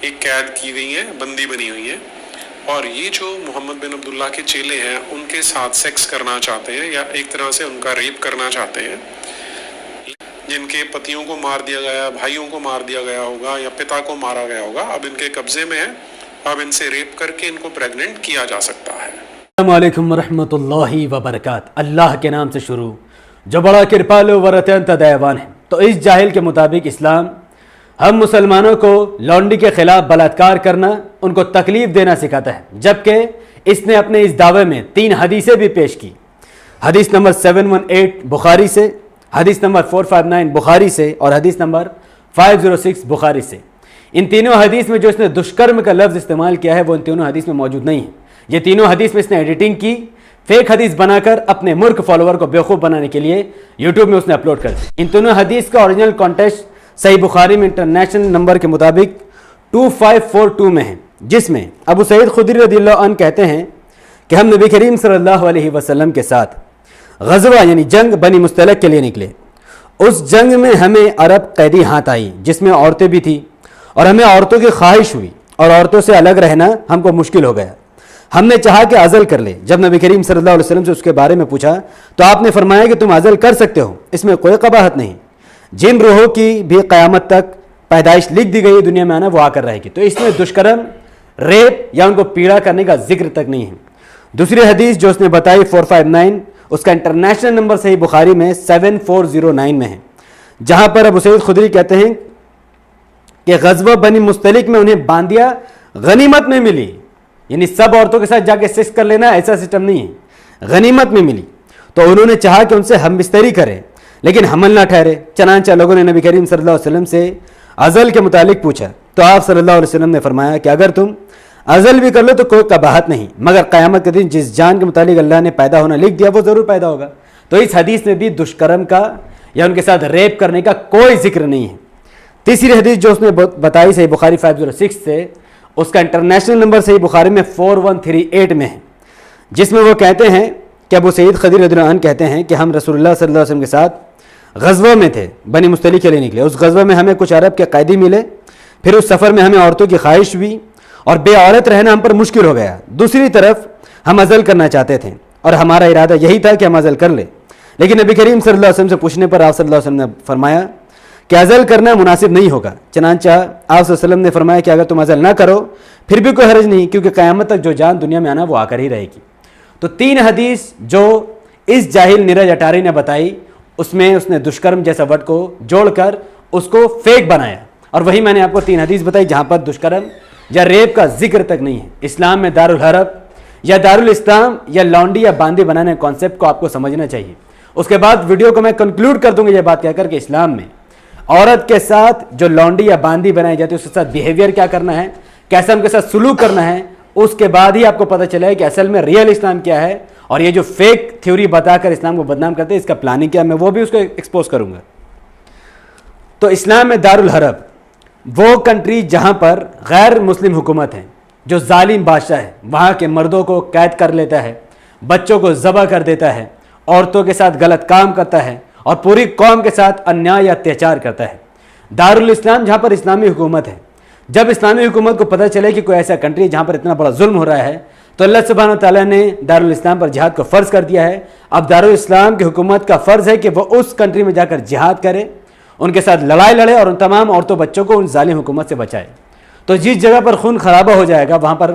ایک قید کی گئی ہیں, بندی بنی ہوئی ہیں, اور یہ جو محمد بن عبداللہ کے چیلے ہیں ان کے ساتھ سیکس کرنا چاہتے ہیں یا ایک طرح سے ان کا ریپ کرنا چاہتے ہیں. جن کے پتیوں کو مار دیا گیا, بھائیوں کو مار دیا گیا ہوگا یا پتا کو مارا گیا ہوگا, اب ان کے قبضے میں ہے. اب ان سے ریپ کر کے ان کو پریگننٹ کیا جا سکتا ہے. السلام علیکم ورحمۃ اللہ وبرکاتہ. اللہ کے نام سے شروع جو بڑا کرپالو ورتنت دیوان ہے. تو اس جاہل کے مطابق اسلام ہم مسلمانوں کو لونڈی کے خلاف بلاತ್ಕಾರ کرنا, ان کو تکلیف دینا سکھاتا ہے, جبکہ اس نے اپنے اس دعوے میں 3 حدیثیں بھی پیش کی. حدیث نمبر 718 بخاری سے, حدیث نمبر 459 بخاری سے اور حدیث نمبر 506 بخاری سے. ان تینوں حدیث میں جو اس نے دشکرم کا لفظ استعمال کیا ہے وہ ان تینوں حدیث میں موجود نہیں ہے. یہ تینوں حدیث میں اس نے ایڈیٹنگ کی, فیک حدیث بنا کر اپنے ملک فالوور کو بیوقوف بنانے کے لیے یوٹیوب میں اس نے اپلوڈ کر دی. ان تینوں حدیث کا اوریجنل کانٹیکسٹ صحیح بخاری میں انٹرنیشنل نمبر کے مطابق 2542 میں ہے, جس میں ابو سعید خدری رضی اللہ عنہ کہتے ہیں کہ ہم نبی کریم صلی اللہ علیہ وسلم کے ساتھ غزوہ یعنی جنگ بنی مستلق کے لیے نکلے. اس جنگ میں ہمیں عرب قیدی ہاتھ آئی جس میں عورتیں بھی تھیں, اور ہمیں عورتوں کی خواہش ہوئی اور عورتوں سے الگ رہنا ہم کو مشکل ہو گیا. ہم نے چاہا کہ عزل کر لے. جب نبی کریم صلی اللہ علیہ وسلم سے اس کے بارے میں پوچھا تو آپ نے فرمایا کہ تم عزل کر سکتے ہو, اس میں کوئی قباحت نہیں. جن روحوں کی بھی قیامت تک پیدائش لکھ دی گئی دنیا میں آنا وہ آ کر رہے گی. تو اس میں دشکرم, ریپ یا ان کو پیڑا کرنے کا ذکر تک نہیں ہے. دوسری حدیث جو اس نے بتائی 459, اس کا انٹرنیشنل نمبر صحیح بخاری میں 7409 میں ہے, جہاں پر ابو سعید خدری کہتے ہیں کہ غزوہ بنی مستلق میں انہیں باندیا غنیمت میں ملی. یعنی سب عورتوں کے ساتھ جا کے سیکس کر لینا ایسا سسٹم نہیں ہے, غنیمت میں ملی. تو انہوں نے چاہا کہ ان سے ہم بستری کریں لیکن حمل نہ ٹھہرے. چنانچہ لوگوں نے نبی کریم صلی اللہ علیہ وسلم سے عزل کے متعلق پوچھا تو آپ صلی اللہ علیہ وسلم نے فرمایا کہ اگر تم عزل بھی کر لو تو کوئی قباحت نہیں, مگر قیامت کے دن جس جان کے متعلق اللہ نے پیدا ہونا لکھ دیا وہ ضرور پیدا ہوگا. تو اس حدیث میں بھی دشکرم کا یا ان کے ساتھ ریپ کرنے کا کوئی ذکر نہیں ہے. تیسری حدیث جو اس نے بتائی صحیح بخاری 506 سے, اس کا انٹرنیشنل نمبر صحیح بخاری میں 4138 میں ہے, جس میں وہ کہتے ہیں کہ ابو سعید خدری رضی اللہ عنہ کہتے ہیں کہ ہم رسول اللہ صلی اللہ علیہ وسلم کے ساتھ غزوہ میں تھے, بنی مستلق کے لیے نکلے. اس غزوہ میں ہمیں کچھ عرب کے قیدی ملے, پھر اس سفر میں ہمیں عورتوں کی خواہش ہوئی اور بے عورت رہنا ہم پر مشکل ہو گیا. دوسری طرف ہم عزل کرنا چاہتے تھے اور ہمارا ارادہ یہی تھا کہ ہم عزل کر لیں, لیکن نبی کریم صلی اللہ علیہ وسلم سے پوچھنے پر آپ صلی اللہ علیہ وسلم نے فرمایا کہ عزل کرنا مناسب نہیں ہوگا. چنانچہ آپ صلی اللہ علیہ وسلم نے فرمایا کہ اگر تم عزل نہ کرو پھر بھی کوئی حرج نہیں, کیونکہ قیامت تک جو جان دنیا میں آنا وہ آ کر ہی رہے گی. تو 3 حدیث جو اس جاہل نیرج اٹاری نے بتائی, اس میں اس نے دشکرم جیسا ورڈ کو جوڑ کر اس کو فیک بنایا, اور وہی میں نے آپ کو 3 حدیث بتائی جہاں پر دشکرم یا ریپ کا ذکر تک نہیں ہے. اسلام میں دارالحرب یا دارالاسلام یا لونڈی یا باندی بنانے کانسیپٹ کو آپ کو سمجھنا چاہیے. اس کے بعد ویڈیو کو میں کنکلوڈ کر دوں گا یہ بات کہہ کر کہ اسلام میں عورت کے ساتھ جو لونڈی یا باندی بنائی جاتی ہے اس کے ساتھ بیہیویئر کیا کرنا ہے, کیسا ان کے ساتھ سلوک کرنا ہے, اس کے بعد ہی آپ کو پتہ چلا ہے کہ اصل میں ریئل اسلام کیا ہے, اور یہ جو فیک تھیوری بتا کر اسلام کو بدنام کرتے ہیں اس کا پلاننگ کیا, میں وہ بھی اس کو ایکسپوز کروں گا. تو اسلام میں دارالحرب وہ کنٹری جہاں پر غیر مسلم حکومت ہے, جو ظالم بادشاہ ہے, وہاں کے مردوں کو قید کر لیتا ہے, بچوں کو ذبح کر دیتا ہے, عورتوں کے ساتھ غلط کام کرتا ہے اور پوری قوم کے ساتھ انیاء یا اتیاچار کرتا ہے. دارالاسلام جہاں پر اسلامی حکومت ہے. جب اسلامی حکومت کو پتہ چلے کہ کوئی ایسا کنٹری جہاں پر اتنا بڑا ظلم ہو رہا ہے تو اللہ سبحانہ و تعالیٰ نے دارالاسلام پر جہاد کو فرض کر دیا ہے. اب دارالاسلام کی حکومت کا فرض ہے کہ وہ اس کنٹری میں جا کر جہاد کرے, ان کے ساتھ لڑائی لڑے اور ان تمام عورتوں بچوں کو ان ظالم حکومت سے بچائے. تو جس جگہ پر خون خرابہ ہو جائے گا وہاں پر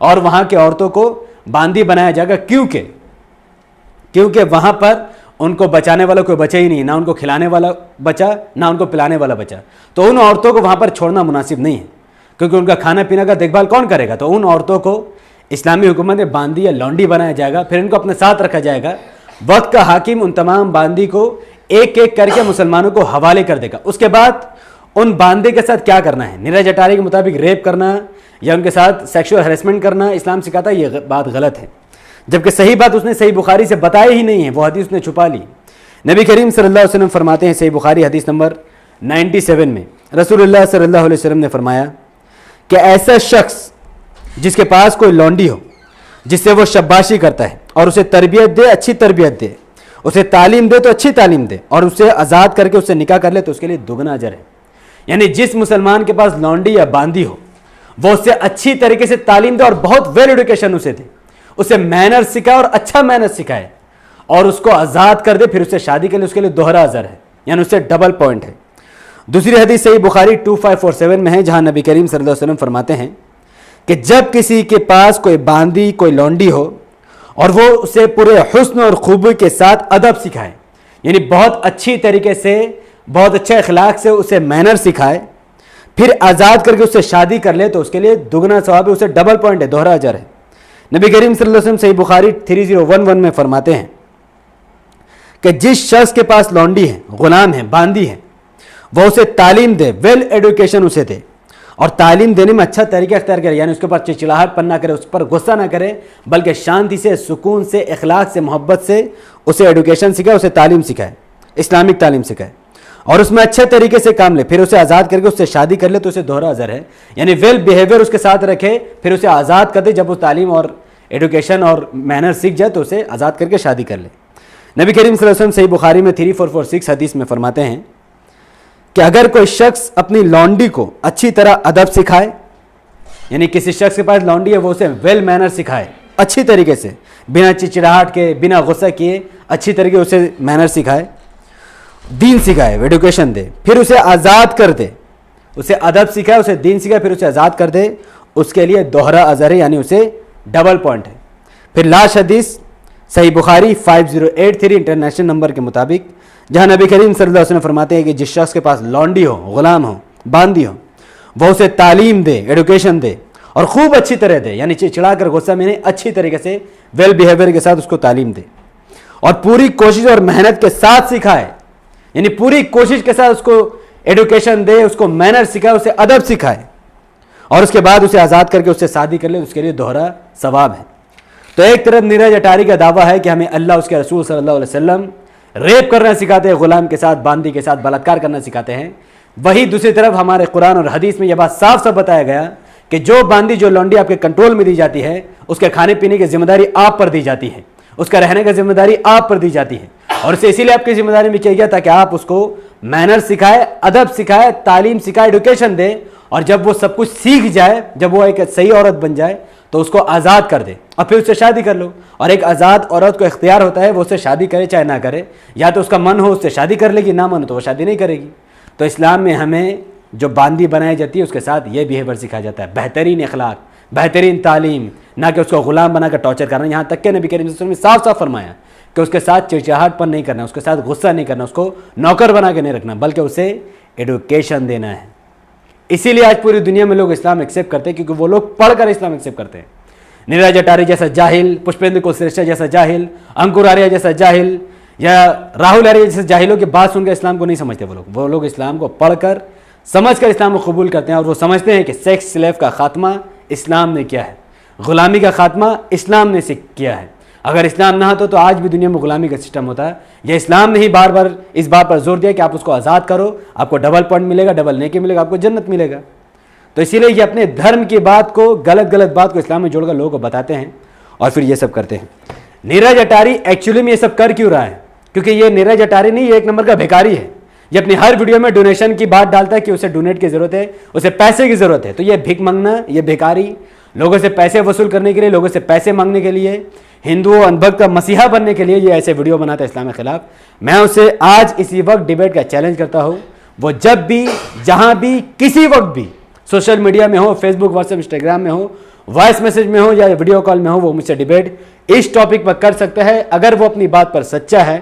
اور وہاں کی عورتوں کو باندی بنایا جائے گا. کیونکہ وہاں پر ان کو بچانے والا کوئی بچا ہی نہیں, نہ ان کو کھلانے والا بچا نہ ان کو پلانے والا بچا. تو ان عورتوں کو وہاں پر چھوڑنا مناسب نہیں ہے, کیونکہ ان کا کھانا پینا کا دیکھ بھال کون کرے گا. تو ان عورتوں کو اسلامی حکومت میں باندی یا لونڈی بنایا جائے گا, پھر ان کو اپنے ساتھ رکھا جائے گا. وقت کا حاکم ان تمام باندی کو ایک ایک کر کے مسلمانوں کو حوالے کر دے گا. اس کے بعد ان باندے کے ساتھ کیا کرنا ہے, نیرج اٹاری کے مطابق ریپ کرنا یا ان کے ساتھ سیکشول ہریسمنٹ کرنا اسلام سکھاتا ہے, یہ بات غلط ہے. جبکہ صحیح بات اس نے صحیح بخاری سے بتائی ہی نہیں ہے, وہ حدیث نے چھپا لی. نبی کریم صلی اللہ علیہ وسلم فرماتے ہیں صحیح بخاری حدیث نمبر 97 میں, رسول اللہ صلی اللہ علیہ وسلم نے فرمایا کہ ایسا شخص جس کے پاس کوئی لونڈی ہو جس سے وہ شباشی کرتا ہے اور اسے تربیت دے, اچھی تربیت دے, اسے تعلیم دے تو اچھی تعلیم دے، اور اسے آزاد کر کے اس سے نکاح کر لے تو اس کے لیے دگنا اجر ہے۔ یعنی جس مسلمان کے پاس لونڈی یا باندی ہو وہ اسے اچھی طریقے سے تعلیم دے اور بہت ویل ایڈوکیشن اسے دے، اسے مینر سکھائے اور اچھا مینر سکھائے اور اس کو آزاد کر دے، پھر اسے شادی کے لیے اس کے لیے دوہرا اجر ہے، یعنی اس سے ڈبل پوائنٹ ہے۔ دوسری حدیث صحیح بخاری 2547 میں ہے، جہاں نبی کریم صلی اللہ علیہ وسلم فرماتے ہیں کہ جب کسی کے پاس کوئی باندی کوئی لونڈی ہو اور وہ اسے پورے حسن اور خوبی کے ساتھ ادب سکھائے، یعنی بہت اچھی طریقے سے بہت اچھے اخلاق سے اسے مینر سکھائے، پھر آزاد کر کے اس سے شادی کر لے تو اس کے لیے دگنا ثواب ہے، اسے ڈبل پوائنٹ ہے، دوہرا اجر ہے۔ نبی کریم صلی اللہ علیہ وسلم صحیح بخاری 3011 میں فرماتے ہیں کہ جس شخص کے پاس لونڈی ہے، غلام ہے، باندی ہے، وہ اسے تعلیم دے، ویل ایڈوکیشن اسے دے، اور تعلیم دینے میں اچھا طریقہ اختیار کرے، یعنی اس کے پاس چڑچڑاہٹ پن نہ کرے، اس پر غصہ نہ کرے، بلکہ شانتی سے، سکون سے، اخلاق سے، محبت سے اسے ایڈوکیشن سکھائے، اسے تعلیم سکھائے، اسلامک تعلیم سکھائے، اور اس میں اچھے طریقے سے کام لے، پھر اسے آزاد کر کے اس سے شادی کر لے تو اسے دوہرا اجر ہے۔ یعنی ویل بیہیویئر اس کے ساتھ رکھے، پھر اسے آزاد کر دے، جب وہ تعلیم اور ایڈوکیشن اور مینر سیکھ جائے تو اسے آزاد کر کے شادی کر لے۔ نبی کریم صلی اللہ علیہ وسلم صحیح بخاری میں 3446 حدیث میں فرماتے ہیں کہ اگر کوئی شخص اپنی لونڈی کو اچھی طرح ادب سکھائے، یعنی کسی شخص کے پاس لونڈی ہے وہ اسے ویل مینر سکھائے، اچھی طریقے سے، بنا چچڑاہٹ کے، بنا غصہ کیے، اچھی طریقے اسے مینر سکھائے، دین سکھائے، ایڈوکیشن دے، پھر اسے آزاد کر دے، اسے ادب سکھائے، اسے دین سکھائے، پھر اسے آزاد کر دے، اس کے لیے دوہرا اجر ہے، یعنی اسے ڈبل پوائنٹ ہے۔ پھر لاسٹ حدیث صحیح بخاری 5083 انٹرنیشنل نمبر کے مطابق، جہاں نبی کریم صلی اللہ علیہ وسلم فرماتے ہیں کہ جس شخص کے پاس لونڈی ہو، غلام ہو، باندی ہو، وہ اسے تعلیم دے، ایڈوکیشن دے، اور خوب اچھی طرح دے، یعنی چڑا کر غصہ میں نہیں، اچھی طریقے سے ویل بیہیویئر کے ساتھ اس کو تعلیم دے، اور پوری کوشش اور محنت کے ساتھ سکھائے، یعنی پوری کوشش کے ساتھ اس کو ایڈوکیشن دے، اس کو مینر سکھائے، اسے ادب سکھائے، اور اس کے بعد اسے آزاد کر کے اس سے شادی کر لے، اس کے لیے دوہرا ثواب ہے۔ تو ایک طرف نیرج اٹاری کا دعویٰ ہے کہ ہمیں اللہ اس کے رسول صلی اللہ علیہ وسلم ریپ کرنا سکھاتے ہیں، غلام کے ساتھ، باندی کے ساتھ بلاತ್ಕಾರ کرنا سکھاتے ہیں، وہی دوسری طرف ہمارے قرآن اور حدیث میں یہ بات صاف صاف بتایا گیا کہ جو باندی جو لونڈی آپ کے کنٹرول میں دی جاتی ہے، اس کے کھانے پینے کی ذمہ داری آپ پر دی جاتی ہے، اس کا رہنے کی ذمہ داری آپ پر دی جاتی ہے، اور اسے اسی لیے آپ کی ذمہ داری میں کیا گیا تاکہ آپ اس کو مینر سکھائے، ادب سکھائے، تعلیم سکھائے، ایڈوکیشن دے، اور جب وہ سب کچھ سیکھ جائے، جب وہ ایک صحیح عورت بن جائے تو اس کو آزاد کر دے اور پھر اس سے شادی کر لو۔ اور ایک آزاد عورت کو اختیار ہوتا ہے وہ اس سے شادی کرے چاہے نہ کرے، یا تو اس کا من ہو اس سے شادی کر لے گی، نہ من ہو تو وہ شادی نہیں کرے گی۔ تو اسلام میں ہمیں جو باندی بنائی جاتی ہے اس کے ساتھ یہ بیہیویئر سکھایا جاتا ہے، بہترین اخلاق، بہترین تعلیم، نہ کہ اس کو غلام بنا کر ٹارچر کرنا۔ یہاں تک کہ نبی کریم صلی اللہ علیہ وسلم نے صاف صاف فرمایا کہ اس کے ساتھ چڑچڑاہٹ پن نہیں کرنا، اس کے ساتھ غصہ نہیں کرنا، اس کو نوکر بنا کے نہیں رکھنا، بلکہ اسے ایڈوکیشن دینا ہے۔ اسی لیے آج پوری دنیا میں لوگ اسلام ایکسیپٹ کرتے ہیں، کیونکہ وہ لوگ پڑھ کر اسلام ایکسیپٹ کرتے ہیں۔ نیرج اٹاری جیسا جاہل، پشپیندر کلشریشٹھا جیسا جاہل، انکر آریہ جیسا جاہل، یا راہل آریہ جیسے جاہلوں کی بات سن کر اسلام کو نہیں سمجھتے۔ وہ لوگ اسلام کو پڑھ کر سمجھ کر اسلام کو قبول کرتے ہیں، اور وہ سمجھتے ہیں کہ سیکس سلیو کا خاتمہ اسلام نے کیا ہے، غلامی کا خاتمہ اسلام نے کیا ہے۔ اگر اسلام نہ ہوتا تو آج بھی دنیا میں غلامی کا سسٹم ہوتا ہے۔ یہ اسلام نے ہی بار بار اس بات پر زور دیا کہ آپ اس کو آزاد کرو، آپ کو ڈبل پوائنٹ ملے گا، ڈبل نیکی ملے گا، آپ کو جنت ملے گا۔ تو اسی لیے یہ اپنے دھرم کی بات کو، غلط بات کو اسلام میں جوڑ کر لوگوں کو بتاتے ہیں اور پھر یہ سب کرتے ہیں۔ نیرج اٹاری ایکچولی میں یہ سب کر کیوں رہا ہے؟ کیونکہ یہ نیرج اٹاری نہیں، یہ ایک نمبر کا بھیکاری ہے۔ یہ اپنی ہر ویڈیو میں ڈونیشن کی بات ڈالتا ہے کہ اسے ڈونیٹ کی ضرورت ہے، اسے پیسے کی ضرورت ہے۔ تو یہ بھیک مانگنا، یہ بھیکاری، لوگوں سے پیسے وصول کرنے کے لیے، لوگوں سے پیسے مانگنے کے لیے، ہندوؤں اندھبھکت کا مسیحا بننے کے لیے یہ ایسے ویڈیو بناتا ہے اسلام کے خلاف۔ میں اسے آج اسی وقت ڈیبیٹ کا چیلنج کرتا ہوں، وہ جب بھی، جہاں بھی، کسی وقت بھی، سوشل میڈیا میں ہو، فیس بک، واٹس ایپ، انسٹاگرام میں ہو، وائس میسج میں ہو یا ویڈیو کال میں ہو، وہ مجھ سے ڈیبیٹ اس ٹاپک پر کر سکتا ہے۔ اگر وہ اپنی بات پر سچا ہے،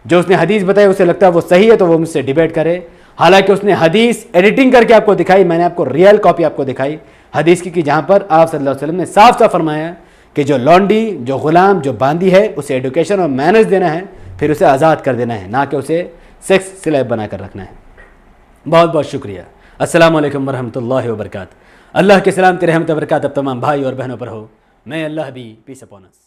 جو اس نے حدیث بتائی اسے لگتا ہے وہ صحیح ہے، تو وہ مجھ سے ڈیبیٹ کرے۔ حالانکہ اس نے حدیث ایڈیٹنگ کر کے آپ کو دکھائی، میں نے آپ کو ریئل کاپی آپ کو دکھائی حدیث کی، جہاں پر آپ صلی اللہ علیہ وسلم نے صاف صاف فرمایا کہ جو لونڈی، جو غلام، جو باندی ہے، اسے ایڈوکیشن اور مینرز دینا ہے، پھر اسے آزاد کر دینا ہے، نہ کہ اسے سیکس سلیو بنا کر رکھنا ہے۔ بہت بہت شکریہ۔ السلام علیکم ورحمۃ اللہ وبرکاتہ۔ اللہ کے سلام، رحمت و برکات اب تمام بھائی اور بہنوں پر ہو۔ میں اللہ بھی، پیس اپون اس۔